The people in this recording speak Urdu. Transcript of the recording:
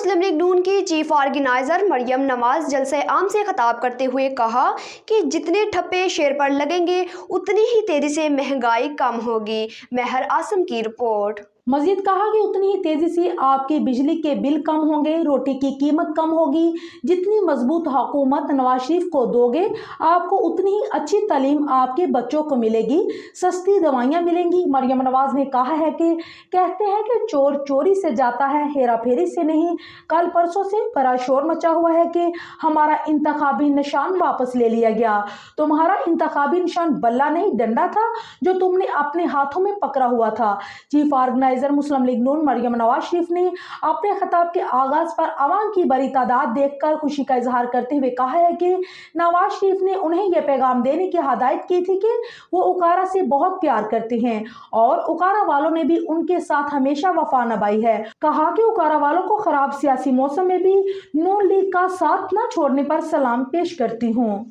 مسلم لیگ نون کی چیف آرگنائزر مریم نواز جلسہ عام سے خطاب کرتے ہوئے کہا کہ جتنے ٹھپے شیر پر لگیں گے اتنی ہی تیزی سے مہنگائی کم ہوگی۔ مہر آسم کی رپورٹ۔ مزید کہا کہ اتنی ہی تیزی سے آپ کے بجلی کے بل کم ہوں گے، روٹی کی قیمت کم ہوگی۔ جتنی مضبوط حکومت نواز شریف کو دو گے، آپ کو اتنی ہی اچھی تعلیم آپ کے بچوں کو ملے گی، سستی دوائیاں ملیں گی۔ مریم نواز نے کہا ہے کہ کہتے ہیں کہ چور چوری سے جاتا ہے، ہیرا پھیری سے نہیں۔ کل پرسوں سے بڑا شور مچا ہوا ہے کہ ہمارا انتخابی نشان واپس لے لیا گیا۔ تمہارا انتخابی نشان بلہ نہیں ڈنڈا تھا جو تم نے اپنے ہاتھوں میں پکڑا ہوا تھا۔ چیف آرگنائزر مسلم لیگ نون مریم نواز شریف نے اپنے خطاب کے آغاز پر عوام کی بڑی تعداد دیکھ کر خوشی کا اظہار کرتے ہوئے کہا ہے کہ نواز شریف نے انہیں یہ پیغام دینے کی ہدایت کی تھی کہ وہ اوکارا سے بہت پیار کرتے ہیں اور اوکارا والوں نے بھی ان کے ساتھ ہمیشہ وفا نبھائی ہے۔ کہا کہ اوکارا والوں کو خراب سیاسی موسم میں بھی نون لیگ کا ساتھ نہ چھوڑنے پر سلام پیش کرتی ہوں۔